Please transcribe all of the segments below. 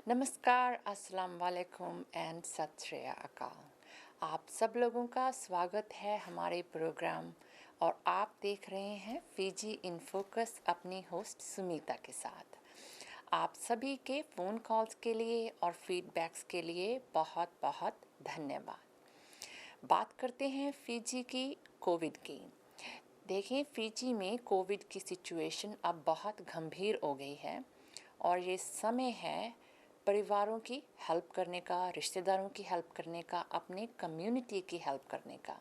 नमस्कार, अस्सलाम वालेकुम एंड सत श्री अकाल। आप सब लोगों का स्वागत है हमारे प्रोग्राम और आप देख रहे हैं फीजी इन फोकस अपनी होस्ट सुमीता के साथ। आप सभी के फ़ोन कॉल्स के लिए और फीडबैक्स के लिए बहुत बहुत धन्यवाद। बात करते हैं फीजी की कोविड की। देखें, फीजी में कोविड की सिचुएशन अब बहुत गंभीर हो गई है और ये समय है परिवारों की हेल्प करने का, रिश्तेदारों की हेल्प करने का, अपने कम्युनिटी की हेल्प करने का।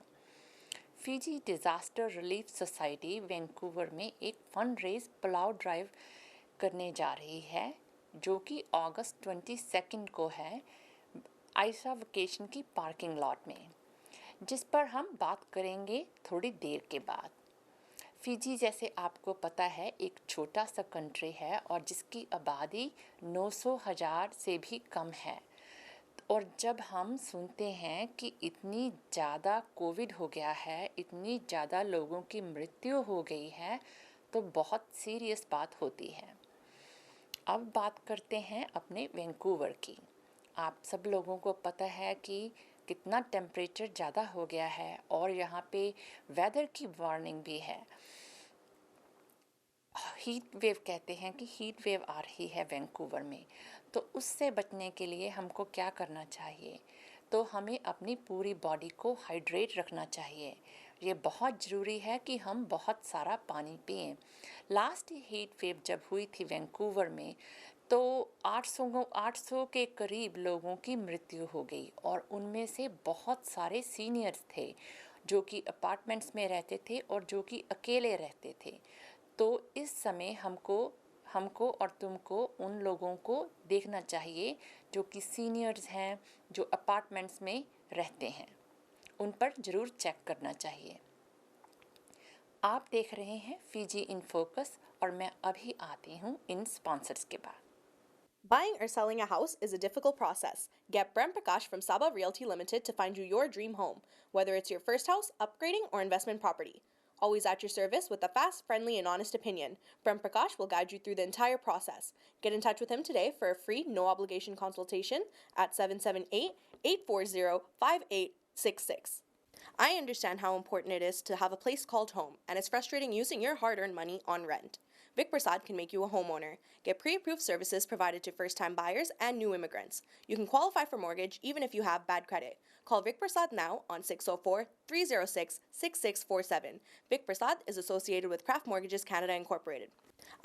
Fiji disaster relief society Vancouver में एक फंड रेज पुलाव ड्राइव करने जा रही है जो कि अगस्त 22 को है आयशा वेकेशन की पार्किंग लॉट में, जिस पर हम बात करेंगे थोड़ी देर के बाद। फिजी जैसे आपको पता है एक छोटा सा कंट्री है और जिसकी आबादी 900,000 से भी कम है। और जब हम सुनते हैं कि इतनी ज़्यादा कोविड हो गया है, इतनी ज़्यादा लोगों की मृत्यु हो गई है, तो बहुत सीरियस बात होती है। अब बात करते हैं अपने वैंकूवर की। आप सब लोगों को पता है कि कितना टेम्परेचर ज़्यादा हो गया है और यहाँ पे वेदर की वार्निंग भी है। हीट वेव कहते हैं कि हीट वेव आ रही है वैंकूवर में, तो उससे बचने के लिए हमको क्या करना चाहिए? तो हमें अपनी पूरी बॉडी को हाइड्रेट रखना चाहिए। ये बहुत ज़रूरी है कि हम बहुत सारा पानी पिएं। लास्ट हीट वेव जब हुई थी वैंकूवर में तो 800 के करीब लोगों की मृत्यु हो गई और उनमें से बहुत सारे सीनियर्स थे जो कि अपार्टमेंट्स में रहते थे और जो कि अकेले रहते थे। तो इस समय हमको हमको और तुमको उन लोगों को देखना चाहिए जो कि सीनियर्स हैं, जो अपार्टमेंट्स में रहते हैं, उन पर ज़रूर चेक करना चाहिए। आप देख रहे हैं फीजी इन फोकस और मैं अभी आती हूँ इन स्पॉन्सर्स के बाद। Buying or selling a house is a difficult process. Get Brent Prakash from Saba Realty Limited to find you your dream home, whether it's your first house, upgrading, or investment property. Always at your service with a fast, friendly, and honest opinion. Brent Prakash will guide you through the entire process. Get in touch with him today for a free, no obligation consultation at 778 840 5866. I understand how important it is to have a place called home, and it's frustrating using your hard earned money on rent. Vic Prasad can make you a homeowner. Get pre approved services provided to first time buyers and new immigrants. You can qualify for mortgage even if you have bad credit. Call Vic Prasad now on 604 306 6647. Vic Prasad is associated with Craft Mortgages Canada Incorporated.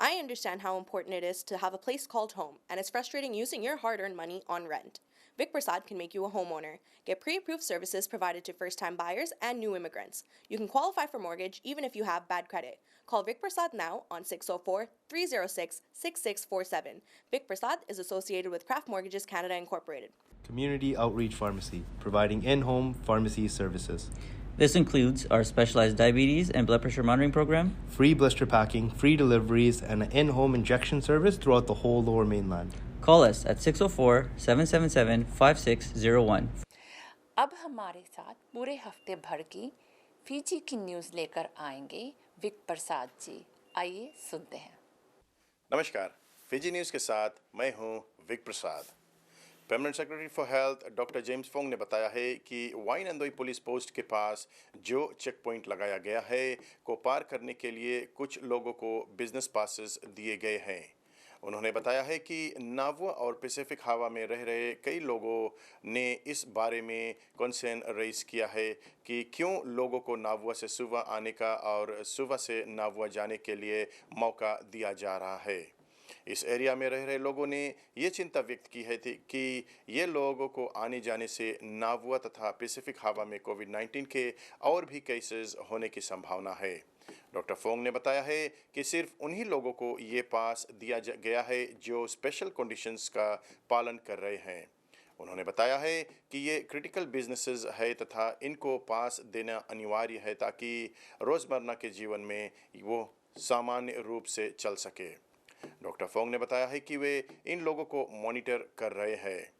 I understand how important it is to have a place called home, and it's frustrating using your hard earned money on rent. Vic Prasad can make you a homeowner. Get pre approved services provided to first time buyers and new immigrants. You can qualify for mortgage even if you have bad credit. Call Vic Prasad now on 604 306 6647. Vic Prasad is associated with Craft Mortgages Canada Incorporated. Community Outreach Pharmacy, providing in-home pharmacy services. This includes our specialized diabetes and blood pressure monitoring program, Free blister packing, free deliveries, and an in-home injection service throughout the whole Lower Mainland. Call us at 604-777-5601. अब हमारे साथ पूरे हफ्ते भर की Fiji की news लेकर आएंगे विक प्रसाद जी। आइए सुनते हैं। नमस्कार, फीजी न्यूज़ के साथ मैं हूं Vik Prasad. Permanent secretary for health doctor James Fong ने बताया है कि वाइनंदोई पुलिस पोस्ट के पास जो चेक पॉइंट लगाया गया है को पार करने के लिए कुछ लोगों को बिजनेस पासेस दिए गए हैं। उन्होंने बताया है कि नावुआ और पैसिफिक हवा में रह रहे कई लोगों ने इस बारे में कंसर्न रेज किया है कि क्यों लोगों को नावुआ से सुवा आने का और सुवा से नावुआ जाने के लिए मौका दिया जा रहा है। इस एरिया में रह रहे लोगों ने ये चिंता व्यक्त की है कि ये लोगों को आने जाने से नावुआ तथा पैसिफिक हवा में कोविड-19 के और भी केसेस होने की संभावना है। डॉक्टर फोंग ने बताया है कि सिर्फ उन्हीं लोगों को ये पास दिया गया है जो स्पेशल कंडीशंस का पालन कर रहे हैं। उन्होंने बताया है कि ये क्रिटिकल बिजनेसेस है तथा इनको पास देना अनिवार्य है ताकि रोज़मर्रा के जीवन में वो सामान्य रूप से चल सके। डॉक्टर फोंग ने बताया है कि वे इन लोगों को मॉनिटर कर रहे हैं।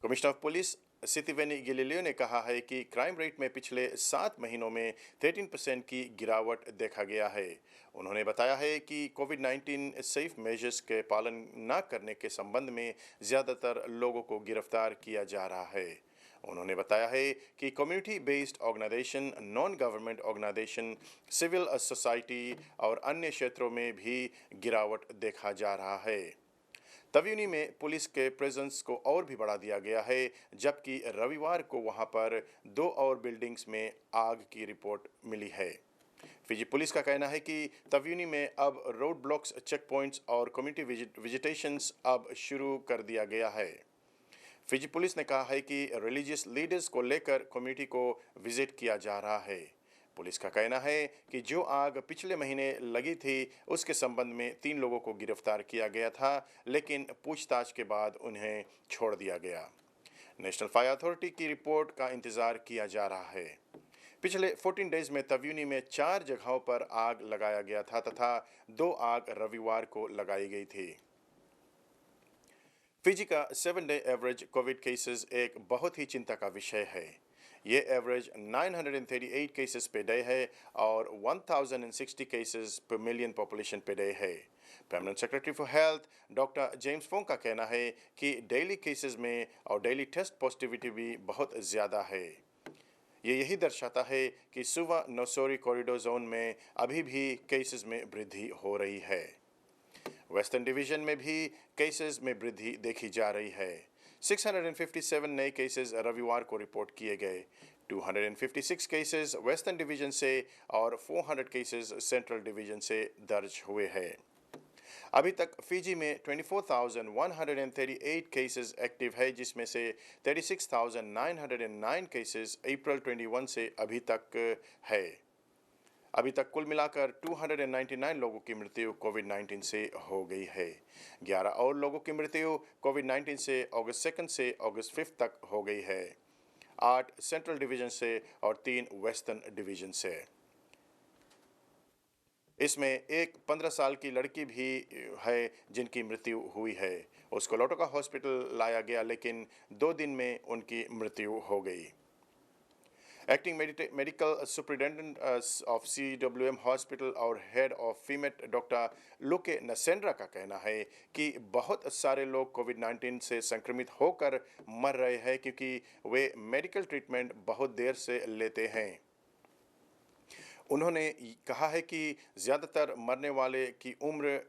कमिश्नर ऑफ पुलिस सितिवेनी गिलिलियो ने कहा है कि क्राइम रेट में पिछले 7 महीनों में 13% की गिरावट देखा गया है। उन्होंने बताया है कि कोविड-19 सेफ मेजर्स के पालन न करने के संबंध में ज़्यादातर लोगों को गिरफ्तार किया जा रहा है। उन्होंने बताया है कि community based organisation, non government organisation, civil society और अन्य क्षेत्रों में भी गिरावट देखा जा रहा है। तव्यूनी में पुलिस के प्रेजेंस को और भी बढ़ा दिया गया है, जबकि रविवार को वहां पर 2 और बिल्डिंग्स में आग की रिपोर्ट मिली है। फिजी पुलिस का कहना है कि तव्यूनी में अब रोड ब्लॉक्स, चेक पॉइंट्स और कम्युनिटी विजिटेशंस अब शुरू कर दिया गया है। फिजी पुलिस ने कहा है कि रिलीजियस लीडर्स को लेकर कम्युनिटी को विजिट किया जा रहा है। पुलिस का कहना है कि जो आग पिछले महीने लगी थी उसके संबंध में 3 लोगों को गिरफ्तार किया गया था, लेकिन पूछताछ के बाद उन्हें छोड़ दिया गया। नेशनल फायर अथॉरिटी की रिपोर्ट का इंतजार किया जा रहा है। पिछले 14 डेज में तव्यूनी में 4 जगहों पर आग लगाया गया था तथा 2 आग रविवार को लगाई गई थी। फिजी का 7-डे एवरेज कोविड केसेस एक बहुत ही चिंता का विषय है। ये एवरेज 938 केसेस पे डे है और 1060 cases per million population per day है। Permanent secretary for health doctor James Fong का कहना है कि डेली केसेस में और डेली टेस्ट पॉजिटिविटी भी बहुत ज़्यादा है। ये यही दर्शाता है कि सुवा नोसोरी कॉरिडोर जोन में अभी भी केसेस में वृद्धि हो रही है। वेस्टर्न डिवीजन में भी केसेस में वृद्धि देखी जा रही है। 657 नए केसेस रविवार को रिपोर्ट किए गए। 256 केसेस वेस्टर्न डिवीजन से और 400 केसेस सेंट्रल डिवीजन से दर्ज हुए हैं। अभी तक फिजी में 24,138 केसेस एक्टिव है, जिसमें से 36,909 केसेस अप्रैल 21 से अभी तक है। अभी तक कुल मिलाकर 299 लोगों की मृत्यु कोविड-19 से हो गई है। 11 और लोगों की मृत्यु कोविड-19 से अगस्त 2 से अगस्त 5 तक हो गई है। 8 सेंट्रल डिवीजन से और 3 वेस्टर्न डिवीजन से। इसमें एक 15 साल की लड़की भी है जिनकी मृत्यु हुई है। उसको लोटोका हॉस्पिटल लाया गया, लेकिन 2 दिन में उनकी मृत्यु हो गई। Acting medical superintendent of CWM hospital और हेड ऑफ फीमेट डॉक्टर लुके नसेंड्रा का कहना है कि बहुत सारे लोग कोविड-19 से संक्रमित होकर मर रहे हैं क्योंकि वे मेडिकल ट्रीटमेंट बहुत देर से लेते हैं। उन्होंने कहा है कि ज़्यादातर मरने वाले की उम्र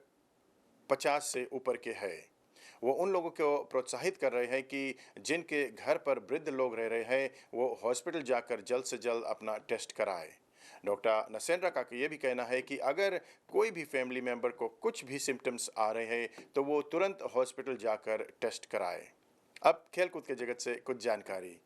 50 से ऊपर के है। वो उन लोगों को प्रोत्साहित कर रहे हैं कि जिनके घर पर वृद्ध लोग रह रहे हैं वो हॉस्पिटल जाकर जल्द से जल्द अपना टेस्ट कराए। डॉक्टर नसेंड्रा का ये भी कहना है कि अगर कोई भी फैमिली मेंबर को कुछ भी सिम्टम्स आ रहे हैं तो वो तुरंत हॉस्पिटल जाकर टेस्ट कराए। अब खेलकूद के जगत से कुछ जानकारी।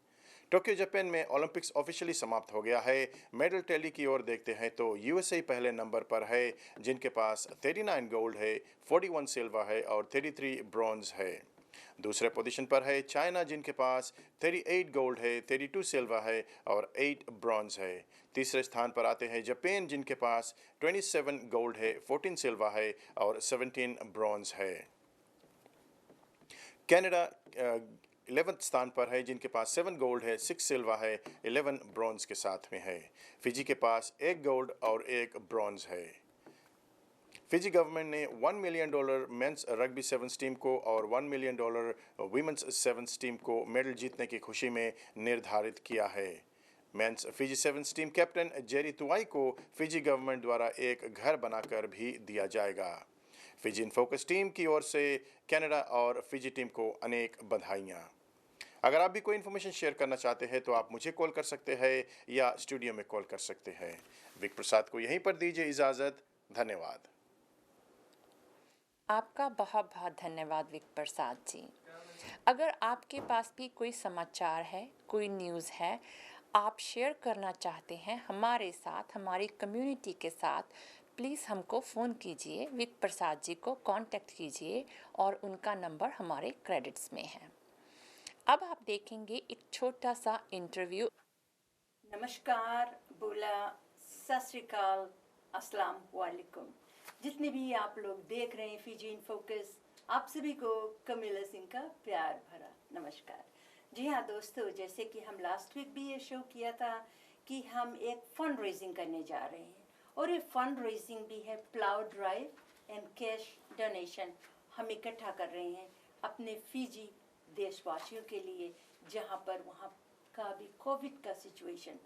टोक्यो जापान में ओलंपिक्स ऑफिशियली समाप्त हो गया है। मेडल टैली की ओर देखते हैं तो यूएसए पहले नंबर पर है, जिनके पास 39 गोल्ड है, 41 सिल्वर है और 33 ब्रॉन्ज है। दूसरे पोजीशन पर है चाइना, जिनके पास 38 गोल्ड है, 32 सिल्वर है और 8 ब्रॉन्ज है। तीसरे स्थान पर आते हैं जापान, जिनके पास 27 गोल्ड है, 14 सिल्वर है और 17 ब्रॉन्ज है। कनाडा 11th स्थान पर है, जिनके पास 7 गोल्ड है, 6 सिल्वर है, 11 ब्रॉन्ज के साथ में है। फिजी के पास 1 गोल्ड और 1 ब्रॉन्ज है। फिजी गवर्नमेंट ने $1 million men's rugby sevens team को और $1 मिलियन वीमेंस सेवन्स टीम को मेडल जीतने की खुशी में निर्धारित किया है। Men's Fiji sevens team captain Jerry Tuwai को फिजी गवर्नमेंट द्वारा एक घर बनाकर भी दिया जाएगा। फिजी इन फोकस टीम की ओर से कनाडा और फिजी टीम को अनेक बधाइयाँ। अगर आप भी कोई इन्फॉर्मेशन शेयर करना चाहते हैं तो आप मुझे कॉल कर सकते हैं या स्टूडियो में कॉल कर सकते हैं। विक प्रसाद को यहीं पर दीजिए इजाज़त। धन्यवाद। आपका बहुत बहुत धन्यवाद विक प्रसाद जी। अगर आपके पास भी कोई समाचार है, कोई न्यूज़ है, आप शेयर करना चाहते हैं हमारे साथ, हमारी कम्युनिटी के साथ, प्लीज़ हमको फ़ोन कीजिए, विक प्रसाद जी को कांटेक्ट कीजिए और उनका नंबर हमारे क्रेडिट्स में है। अब आप देखेंगे एक छोटा सा इंटरव्यू। नमस्कार, बोला, सत श्री अकाल, अस्सलाम वालेकुम। जितने भी आप लोग देख रहे हैं फिजी इन फोकस, आप सभी को कमिला सिंह का प्यार भरा नमस्कार। जी हाँ दोस्तों, जैसे कि हम लास्ट वीक भी ये शो किया था कि हम एक फंड रेजिंग करने जा रहे हैं, और ये फंड रेजिंग भी है plough drive and cash donation हम इकट्ठा कर रहे हैं अपने फिजी देशवासियों के लिए, जहाँ पर वहाँ का भी कोविड का सिचुएशन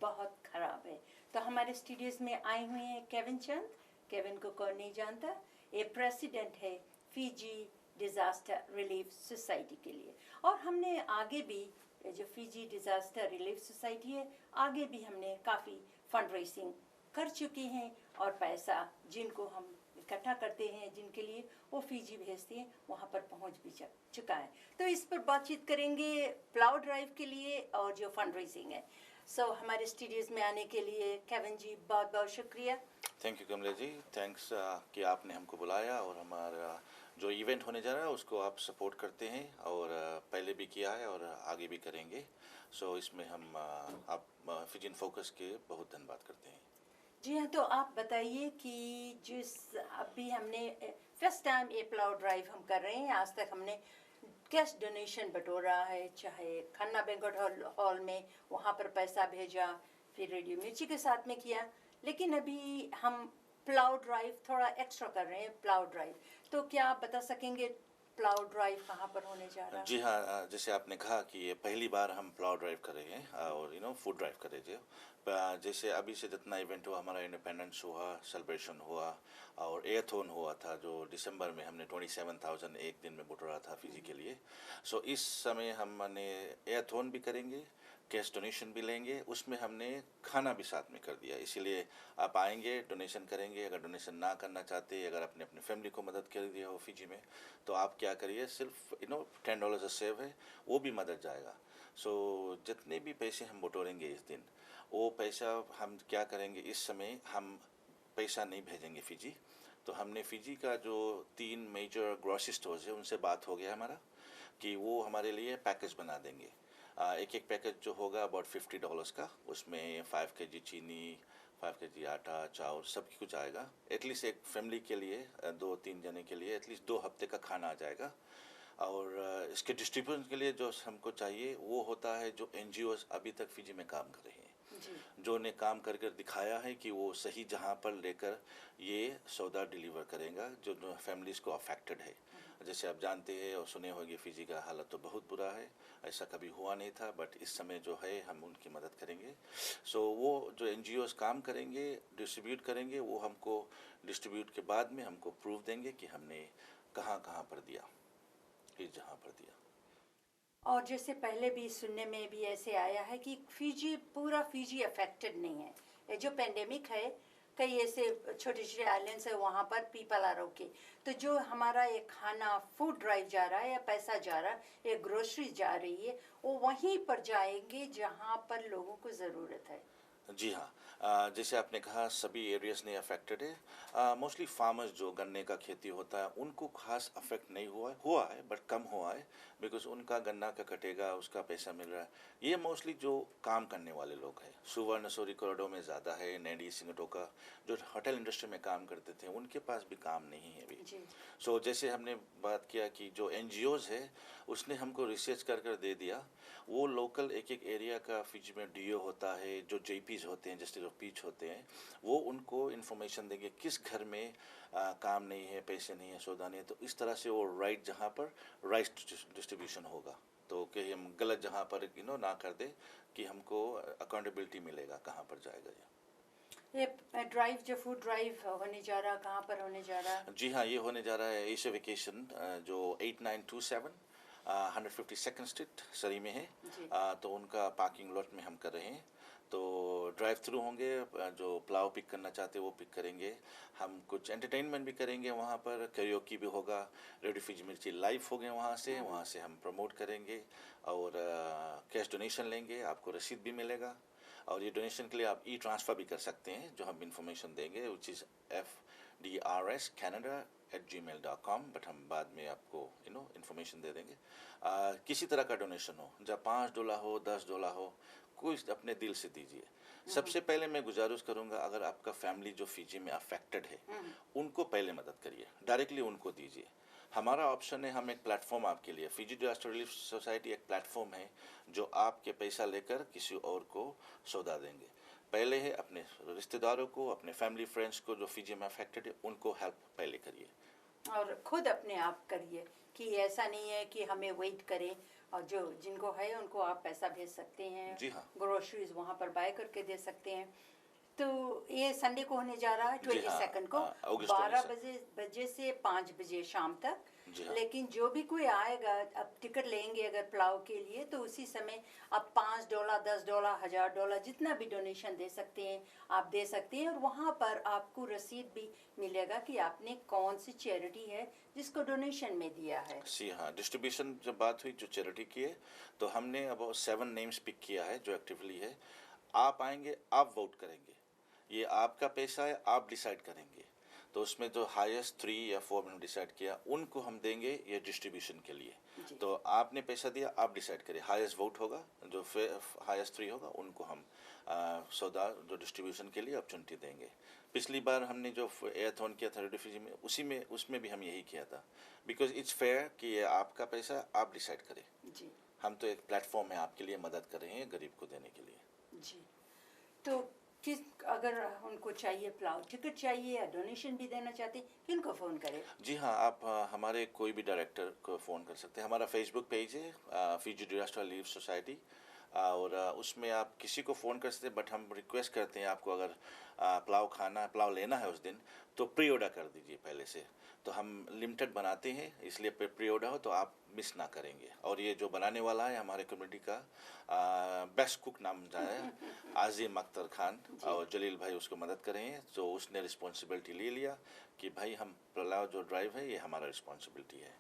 बहुत ख़राब है। तो हमारे स्टूडियोज में आए हुए हैं केविन चंद। केविन को कौन नहीं जानता, ये प्रेसिडेंट है फिजी डिज़ास्टर रिलीफ सोसाइटी के लिए। और हमने आगे भी जो फिजी डिज़ास्टर रिलीफ सोसाइटी है, आगे भी हमने काफ़ी फंड रेजिंग कर चुके हैं, और पैसा जिनको हम इकट्ठा करते हैं, जिनके लिए वो फिजी भेजते हैं, वहाँ पर पहुँच भी चुका है। तो इस पर बातचीत करेंगे प्लाउ ड्राइव के लिए और जो फंड रेजिंग है। हमारे स्टूडियोज़ में आने के लिए केविन जी बहुत बहुत शुक्रिया। Thank you Kamala ji, thanks कि आपने हमको बुलाया और हमारा जो इवेंट होने जा रहा है उसको आप सपोर्ट करते हैं, और पहले भी किया है और आगे भी करेंगे। इसमें हम आप फिजी इन फोकस के बहुत धन्यवाद करते हैं। जी हाँ, तो आप बताइए कि जिस अभी हमने फर्स्ट टाइम ये प्लाउ ड्राइव हम कर रहे हैं, आज तक हमने कैश डोनेशन बटोरा है, चाहे खन्ना बैंक्वेट हॉल में वहाँ पर पैसा भेजा, फिर रेडियो मिर्ची के साथ में किया, लेकिन अभी हम प्लाउ ड्राइव थोड़ा एक्स्ट्रा कर रहे हैं प्लाउ ड्राइव। तो क्या आप बता सकेंगे प्लाउ ड्राइव कहाँ पर होने जा रहा है? जी हाँ, जैसे आपने कहा कि ये पहली बार हम प्लाउ ड्राइव कर रहे हैं और फूड ड्राइव कर रहे थे। जैसे अभी से जितना इवेंट हुआ, हमारा इंडिपेंडेंस हुआ, सेलिब्रेशन हुआ और एयरथॉन हुआ था जो दिसंबर में हमने 27,000 एक दिन में बटोरा था फिजी के लिए। इस समय हमने एयरथॉन भी करेंगे, कैश डोनेशन भी लेंगे, उसमें हमने खाना भी साथ में कर दिया। इसीलिए आप आएंगे, डोनेशन करेंगे। अगर डोनेशन ना करना चाहते, अगर आपने अपने फैमिली को मदद कर दिया हो फिजी में, तो आप क्या करिए, सिर्फ $10 सेव है, वो भी मदद जाएगा। जितने भी पैसे हम बटोरेंगे इस दिन, वो पैसा हम क्या करेंगे, इस समय हम पैसा नहीं भेजेंगे फिजी। तो हमने फिजी का जो 3 मेजर ग्रोसरी स्टोर्स है उनसे बात हो गया हमारा कि वो हमारे लिए पैकेज बना देंगे। एक एक पैकेज जो होगा अबाउट $50 का, उसमें 5 kg चीनी, 5 kg आटा, चावल सब कुछ आएगा। एटलीस्ट एक फैमिली के लिए 2-3 जने के लिए एटलीस्ट 2 हफ्ते का खाना आ जाएगा। और इसके डिस्ट्रीब्यूशन के लिए जो हमको चाहिए वो होता है जो NGOs अभी तक फिजी में काम कर रहे हैं, जो ने काम कर कर दिखाया है कि वो सही जहाँ पर लेकर ये सौदा डिलीवर करेगा जो फैमिलीज को अफेक्टेड है। जैसे आप जानते हैं और सुने होंगे, फिजी का हालत तो बहुत बुरा है, ऐसा कभी हुआ नहीं था, बट इस समय जो है हम उनकी मदद करेंगे। वो जो NGOs काम करेंगे, डिस्ट्रीब्यूट करेंगे, वो हमको डिस्ट्रीब्यूट के बाद में हमको प्रूफ देंगे कि हमने कहाँ कहाँ पर दिया, किस जहाँ पर दिया। और जैसे पहले भी सुनने में भी ऐसे आया है कि पूरा फिजी अफेक्टेड नहीं है। ये जो पेंडेमिक है, कई ऐसे छोटे छोटे आइलैंड्स है, वहाँ पर पीपल आर ओके। तो जो हमारा ये खाना फूड ड्राइव जा रहा है या पैसा जा रहा है, ये ग्रोसरी जा रही है, वो वहीं पर जाएंगे जहाँ पर लोगों को ज़रूरत है। जी हाँ, जैसे आपने कहा सभी एरियाज ने अफेक्टेड है। मोस्टली फार्मर्स जो गन्ने का खेती होता है उनको खास अफेक्ट नहीं हुआ है बट कम हुआ है, बिकॉज उनका गन्ना का कटेगा, उसका पैसा मिल रहा है। ये मोस्टली जो काम करने वाले लोग हैं, सुवर्णसोरी कॉरिडोर में ज़्यादा है, नैडी सिंगटोका जो होटल इंडस्ट्री में काम करते थे, उनके पास भी काम नहीं है अभी। जैसे हमने बात किया कि जो NGOs है उसने हमको रिसर्च कर कर दे दिया, वो लोकल एक एक एरिया का फिजी में DO होता है, जो JPs होते हैं, जस्टिस ऑफ पीस होते हैं, वो उनको इन्फॉर्मेशन देंगे किस घर में काम नहीं है, पैसे नहीं है, सौदा नहीं है। तो इस तरह से वो राइट जहाँ पर राइट डिस्ट्रीब्यूशन होगा, तो कि हम गलत जहाँ पर ना कर दे, कि हमको अकाउंटेबिलिटी मिलेगा कहाँ पर जाएगा। ये ड्राइव जो फूड ड्राइव होने जा रहा, कहाँ पर होने जा रहा है? जी हाँ, ये होने जा रहा है एशिया वेकेशन जो 8927 152nd स्ट्रीट सरी में है। तो उनका पार्किंग लॉट में हम कर रहे हैं। तो ड्राइव थ्रू होंगे, जो प्लाव पिक करना चाहते हैं वो पिक करेंगे। हम कुछ एंटरटेनमेंट भी करेंगे, वहाँ पर कैरियोकी भी होगा, रेडियो फिजी मिर्ची लाइव हो गए वहाँ से हम प्रमोट करेंगे और कैश डोनेशन लेंगे, आपको रसीद भी मिलेगा। और ये डोनेशन के लिए आप ट्रांसफ़र भी कर सकते हैं, जो हम इंफॉर्मेशन देंगे, विच इज़ FDRScanada@gmail.com। बट हम बाद में आपको इंफॉर्मेशन दे देंगे। किसी तरह का डोनेशन हो, जब $5 हो, $10 हो, कोई अपने दिल से दीजिए। सबसे पहले मैं गुजारिश करूंगा, अगर आपका फैमिली जो फिजी में अफेक्टेड है उनको पहले मदद करिए, डायरेक्टली उनको दीजिए। हमारा ऑप्शन है, हम एक प्लेटफॉर्म आपके लिए, फिजी डिजास्टर रिलीफ सोसाइटी एक प्लेटफॉर्म है जो आपके पैसा लेकर किसी और को सौदा देंगे। पहले है अपने रिश्तेदारों को, अपने फैमिली फ्रेंड्स को जो फिजी में अफेक्टेड है, उनको हेल्प पहले करिए और खुद अपने आप करिए, कि ऐसा नहीं है कि हमें वेट करें। और जो जिनको है उनको आप पैसा भेज सकते हैं, जी हाँ। ग्रोसरीज वहाँ पर बाय करके दे सकते हैं। तो ये संडे को होने जा रहा है, जी 22 को, हाँ, अगस्त 12 22 बजे से 5 बजे शाम तक। जी हाँ। लेकिन जो भी कोई आएगा, अब टिकट लेंगे अगर प्लाव के लिए, तो उसी समय आप $5, $10, $1000 जितना भी डोनेशन दे सकते हैं आप दे सकते हैं। और वहाँ पर आपको रसीद भी मिलेगा कि आपने कौन सी चैरिटी है जिसको डोनेशन में दिया है। जी हाँ, डिस्ट्रीब्यूशन जब बात हुई जो चैरिटी की है, तो हमने अब 7 नेम्स पिक किया है जो एक्टिवली है। आप आएंगे, आप वोट करेंगे, ये आपका पैसा है, आप डिसाइड करेंगे। तो उसमें जो हाईएस्ट 3 या 4 मैंने डिसाइड किया, उनको हम देंगे ये डिस्ट्रीब्यूशन के लिए। तो आपने पैसा दिया, आप डिसाइड करिए, हाईएस्ट वोट होगा, जो हाईएस्ट 3 होगा, उनको हम सौदा जो डिस्ट्रीब्यूशन के लिए अपॉर्चुनिटी देंगे। पिछली बार हमने जो एथॉन किया था रेडियो फिजी में, उसमें भी हम यही किया था, बिकॉज इट्स फेयर कि ये आपका पैसा, आप डिसाइड करें। जी हम तो एक प्लेटफॉर्म है आपके लिए, मदद कर रहे हैं गरीब को देने के लिए। जी। तो किस, अगर उनको चाहिए प्लाव टिकट चाहिए या डोनेशन भी देना चाहते हैं, किनको फ़ोन करें? जी हाँ, आप हमारे कोई भी डायरेक्टर को फ़ोन कर सकते हैं। हमारा फेसबुक पेज है फिजी डिजास्टर रिलीफ सोसाइटी, और उसमें आप किसी को फ़ोन कर सकते हैं। बट हम रिक्वेस्ट करते हैं, आपको अगर प्लाव लेना है उस दिन, तो प्री ऑर्डर कर दीजिए पहले से। तो हम लिमिटेड बनाते हैं, इसलिए प्री ऑर्डर हो तो आप मिस ना करेंगे। और ये जो बनाने वाला है हमारे कम्युनिटी का बेस्ट कुक नाम जाना है आज़िम अख्तर खान, और जलील भाई उसको मदद कर रहे हैं। तो उसने रिस्पॉन्सिबिलिटी ले लिया कि भाई हम पुलाव जो ड्राइव है ये हमारा रिस्पॉन्सिबिलिटी है।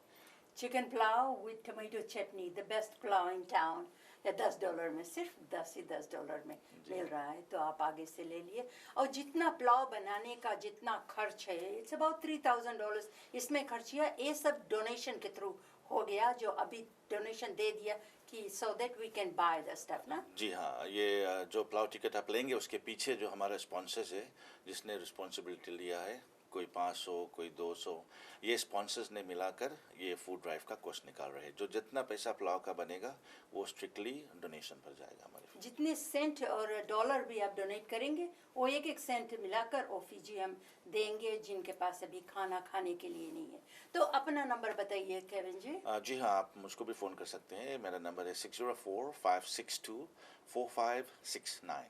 Chicken pulao with tomato chutney, the best pulao in town, या $10 में, सिर्फ $10 में मिल रहा है। तो आप आगे से ले लिए। और जितना पुलाव बनाने का जितना खर्च है, इट्स अबाउट $3000 इसमें खर्च किया। ये सब डोनेशन के थ्रू हो गया, जो अभी डोनेशन दे दिया कि so that we can buy the stuff ना। जी हाँ, ये जो प्लाव टिकट आप लेंगे उसके पीछे जो हमारा स्पॉन्सर्स है, जिसने रिस्पॉन्सिबिलिटी लिया है, कोई 500 कोई 200, ये स्पॉन्सर्स ने मिलाकर ये फूड ड्राइव का कॉस्ट निकाल रहे हैं। जो जितना पैसा पुलाव का बनेगा वो स्ट्रिक्टली डोनेशन पर जाएगा हमारे। जितने सेंट और डॉलर भी आप डोनेट करेंगे, वो एक एक सेंट मिलाकर ओफीजी हम देंगे जिनके पास अभी खाना खाने के लिए नहीं है। तो अपना नंबर बताइए केविन जी। जी हाँ, आप मुझको भी फ़ोन कर सकते हैं। मेरा नंबर है 604-562-4569।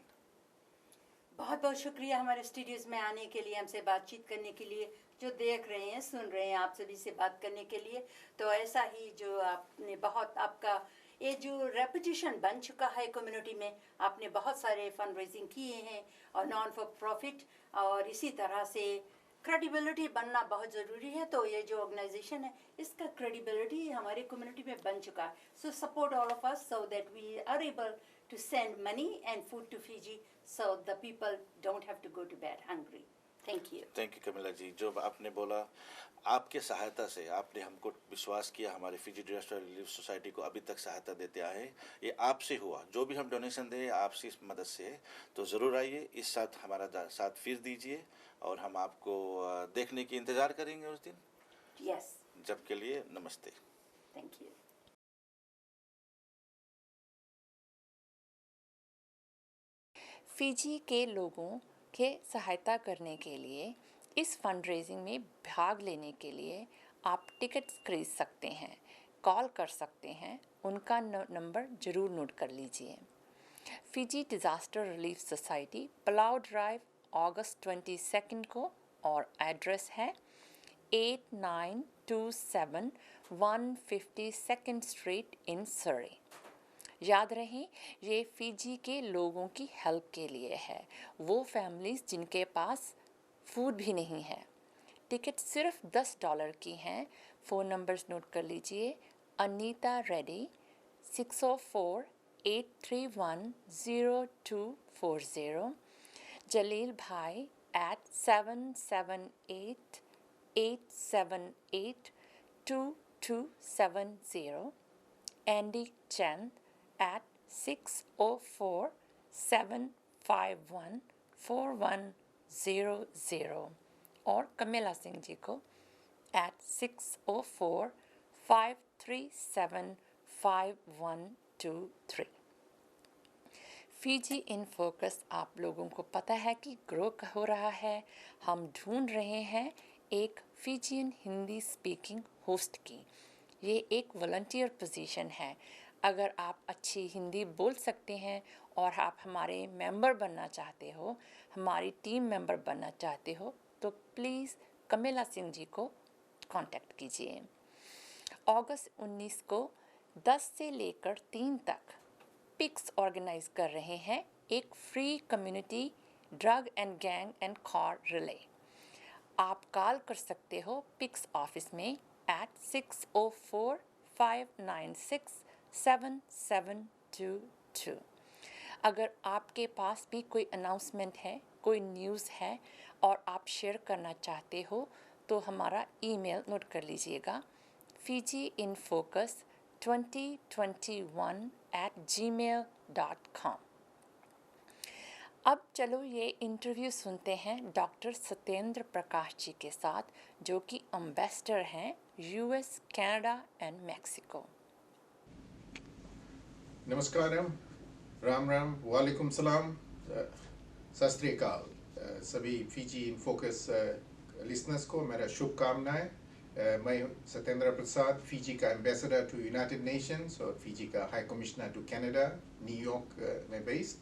बहुत बहुत शुक्रिया हमारे स्टूडियोज़ में आने के लिए, हमसे बातचीत करने के लिए, जो देख रहे हैं सुन रहे हैं, आप सभी से बात करने के लिए। तो ऐसा ही जो आपने बहुत, आपका ये जो रेपुटेशन बन चुका है कम्युनिटी में, आपने बहुत सारे फंड रेजिंग किए हैं और नॉन फॉर प्रॉफिट, और इसी तरह से क्रेडिबिलिटी बनना बहुत ज़रूरी है। तो ये जो ऑर्गेनाइजेशन है, इसका क्रेडिबिलिटी हमारी कम्युनिटी में बन चुका है। So support all of us so that we are able to send money and food to Fiji so the people don't have to go to bed hungry. Thank you. Thank you Kamila ji. जो आपने बोला, आपके सहायता से आपने हमको विश्वास किया, हमारे फिजी डिजास्टर रिलीफ सोसाइटी को अभी तक सहायता देते आए, ये आपसे हुआ। जो भी हम डोनेशन दें आपसे इस मदद से है। तो ज़रूर आइए, इस साथ हमारा साथ फिर दीजिए, और हम आपको देखने की इंतज़ार करेंगे उस दिन। Yes. जब के लिए नमस्ते। Thank you. फिजी के लोगों के सहायता करने के लिए, इस फंड रेजिंग में भाग लेने के लिए आप टिकट्स खरीद सकते हैं, कॉल कर सकते हैं। उनका नंबर ज़रूर नोट कर लीजिए। Fiji disaster relief society, pulao drive, अगस्त 22 को, और एड्रेस है 8927 152nd स्ट्रीट इन सरी। याद रहे, ये फिजी के लोगों की हेल्प के लिए है, वो फैमिलीज़ जिनके पास फूड भी नहीं है। टिकट सिर्फ $10 की हैं। फ़ोन नंबर्स नोट कर लीजिए। अनीता रेड्डी 604-831-0240, जलील भाई at 778-878-2270, एंडी चंद at 604-751-4100, और कमिला सिंह जी को at 604 537 5123। फीजी इन फोकस आप लोगों को पता है कि ग्रो हो रहा है। हम ढूंढ रहे हैं एक फीजियन हिंदी स्पीकिंग होस्ट की। ये एक वॉलंटियर पोजीशन है। अगर आप अच्छी हिंदी बोल सकते हैं और आप हमारे मेंबर बनना चाहते हो, हमारी टीम मेंबर बनना चाहते हो, तो प्लीज़ कमिला सिंह जी को कांटेक्ट कीजिए। अगस्त 19 को 10 से लेकर 3 तक पिक्स ऑर्गेनाइज कर रहे हैं एक free community drug and gang and car relay. आप कॉल कर सकते हो पिक्स ऑफिस में at 604 596 7722। अगर आपके पास भी कोई अनाउंसमेंट है, कोई न्यूज़ है और आप शेयर करना चाहते हो, तो हमारा ईमेल नोट कर लीजिएगा fijiinfocus2021@gmail.com। अब चलो ये इंटरव्यू सुनते हैं डॉक्टर सत्येंद्र प्रकाश जी के साथ, जो कि एम्बेसडर हैं यूएस, कनाडा एंड मैक्सिको। नमस्कारम, राम राम, वालेकुम सलाम, सत श्री अकाल। सभी फीजी इन फोकस लिसनर्स को मेरा शुभकामनाएं। मैं सत्येंद्र प्रसाद, फीजी का एम्बेसडर टू यूनाइटेड नेशंस और फीजी का high commissioner to Canada, New York में बेस्ड।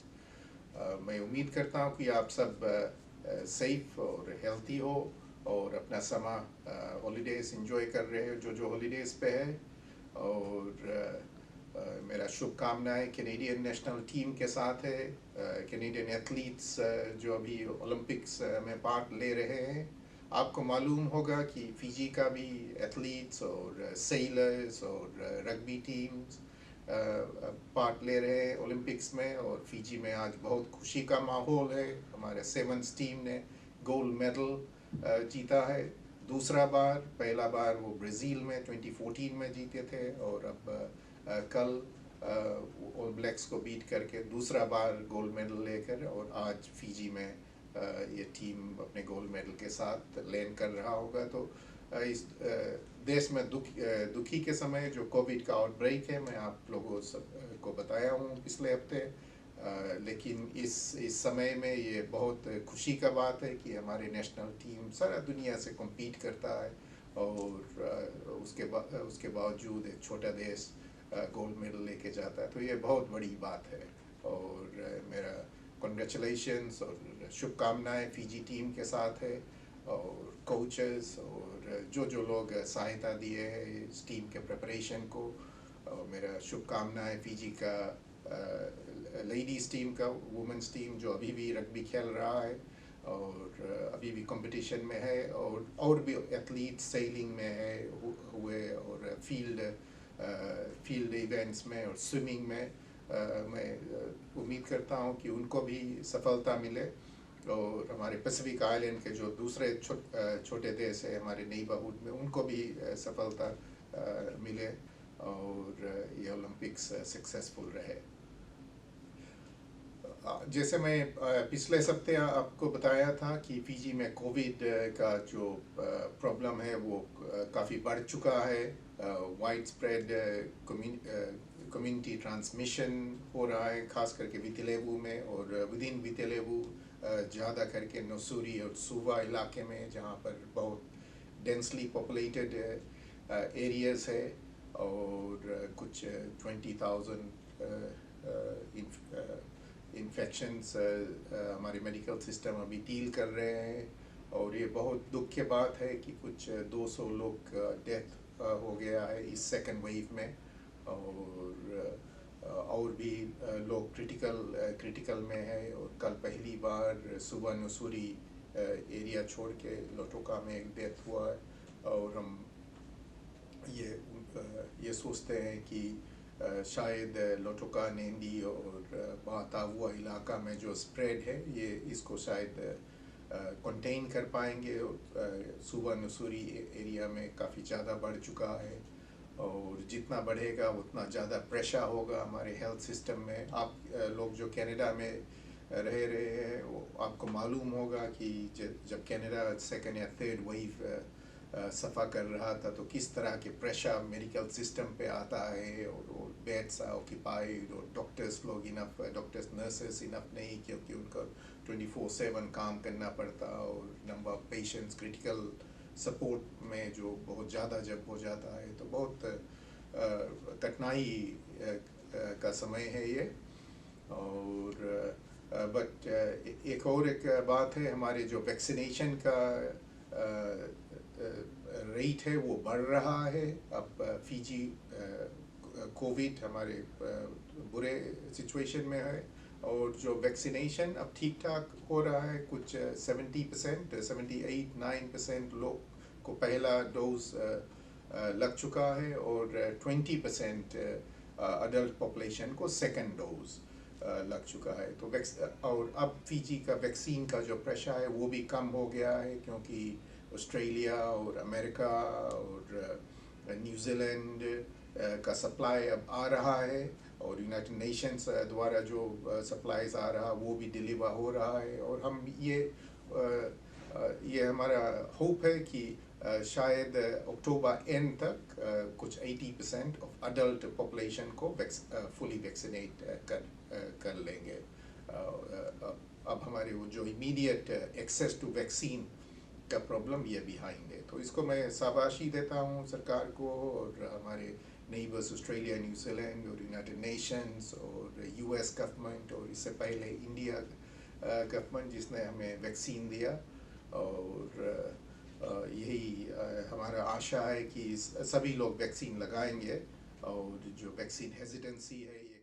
मैं उम्मीद करता हूँ कि आप सब सेफ और हेल्थी हो और अपना समा हॉलीडेज एंजॉय कर रहे हो जो हॉलीडेज पे है। और मेरा शुभकामनाएं कैनेडियन नेशनल टीम के साथ है, कैनेडियन एथलीट्स जो अभी ओलंपिक्स में पार्ट ले रहे हैं। आपको मालूम होगा कि फीजी का भी एथलीट्स और सेलर्स और रग्बी टीम्स पार्ट ले रहे हैं ओलंपिक्स में, और फीजी में आज बहुत खुशी का माहौल है। हमारे सेवन्स टीम ने गोल्ड मेडल जीता है दूसरा बार। पहला बार वो ब्राज़ील में 2014 में जीते थे, और अब कल ऑल ब्लैक्स को बीट करके दूसरा बार गोल्ड मेडल लेकर, और आज फीजी में ये टीम अपने गोल्ड मेडल के साथ लैंड कर रहा होगा। तो इस देश में दुखी के समय जो कोविड का आउटब्रेक है, मैं आप लोगों सब को बताया हूँ पिछले हफ्ते, लेकिन इस समय में ये बहुत खुशी का बात है कि हमारे नेशनल टीम सारा दुनिया से कम्पीट करता है, और उसके बावजूद एक छोटा देश गोल्ड मेडल लेके जाता है, तो ये बहुत बड़ी बात है। और मेरा कॉन्ग्रेचुलेशंस और शुभकामनाएं फीजी टीम के साथ है, और कोचेस और जो लोग सहायता दिए हैं इस टीम के प्रिपरेशन को। और मेरा शुभकामनाएं फीजी का लेडीज़ टीम का, वुमेंस टीम जो अभी भी रग्बी खेल रहा है और अभी भी कंपटीशन में है, और भी एथलीट सेलिंग में है हुए, और फील्ड इवेंट्स में और स्विमिंग में। मैं उम्मीद करता हूँ कि उनको भी सफलता मिले, और हमारे पैसिफिक आइलैंड के जो दूसरे छोटे देश है हमारे नेबरहुड में, उनको भी सफलता मिले, और ये ओलंपिक्स सक्सेसफुल रहे। जैसे मैं पिछले हफ्ते आपको बताया था कि फीजी में कोविड का जो प्रॉब्लम है वो काफ़ी बढ़ चुका है। वाइड स्प्रेड कम्युनिटी ट्रांसमिशन हो रहा है, खास करके वितिलेवु में, और विद इन वितिलेवु ज़्यादा करके नसूरी और सुवा इलाके में, जहाँ पर बहुत डेंसली पॉपुलेटेड एरियाज़ है, और कुछ 20,000 इन्फेक्शंस हमारे मेडिकल सिस्टम अभी डील कर रहे हैं। और ये बहुत दुख की बात है कि कुछ 200 लोग डेथ हो गया है इस सेकेंड वेव में, और भी लोग क्रिटिकल में है। और कल पहली बार सुबह नसूरी एरिया छोड़ के लोटोका में एक डेथ हुआ है, और हम ये सोचते हैं कि शायद लोटोका, नेंदी और बातावुआ इलाका में जो स्प्रेड है ये इसको शायद कंटेन कर पाएंगे। और सुबह नसूरी एरिया में काफ़ी ज़्यादा बढ़ चुका है, और जितना बढ़ेगा उतना ज़्यादा प्रेशर होगा हमारे हेल्थ सिस्टम में। आप लोग जो कनाडा में रह रहे हैं, वो आपको मालूम होगा कि जब कनाडा सेकेंड या थर्ड वेव सफ़ा कर रहा था तो किस तरह के प्रेशर मेडिकल सिस्टम पे आता है और बेड्स ऑक्यूपाइड और डॉक्टर्स लोग इनफ डॉक्टर्स नर्सेस इनफ नहीं क्योंकि उनको 24/7 काम करना पड़ता और number of patients critical support में जो बहुत ज़्यादा जब हो जाता है तो बहुत कठिनाई का समय है ये। और बट एक बात है, हमारे जो वैक्सीनेशन का रेट है वो बढ़ रहा है। अब फिजी कोविड हमारे बुरे सिचुएशन में है और जो वैक्सीनेशन अब ठीक ठाक हो रहा है। कुछ 70%, 78-9% लोग को पहला डोज लग चुका है और 20% अडल्ट पॉपुलेशन को सेकंड डोज लग चुका है। तो और अब फिजी का वैक्सीन का जो प्रेशर है वो भी कम हो गया है क्योंकि ऑस्ट्रेलिया और अमेरिका और न्यूजीलैंड का सप्लाई अब आ रहा है और यूनाइटेड नेशंस द्वारा जो सप्लाईज आ रहा वो भी डिलीवर हो रहा है। और हम ये हमारा होप है कि शायद अक्टूबर एंड तक कुछ 80% ऑफ अडल्ट पॉपुलेशन को फुली वैक्सीनेट कर लेंगे। अब हमारे वो जो इमीडिएट एक्सेस टू वैक्सीन का प्रॉब्लम ये बिहाइंड है। तो इसको मैं शाबाशी देता हूँ सरकार को और हमारे नेबर्स ऑस्ट्रेलिया, न्यूजीलैंड और यूनाइटेड नेशंस और यूएस गवर्नमेंट और इससे पहले इंडिया गवर्नमेंट जिसने हमें वैक्सीन दिया। और यही हमारा आशा है कि सभी लोग वैक्सीन लगाएंगे और जो वैक्सीन हेजिटेंसी है ये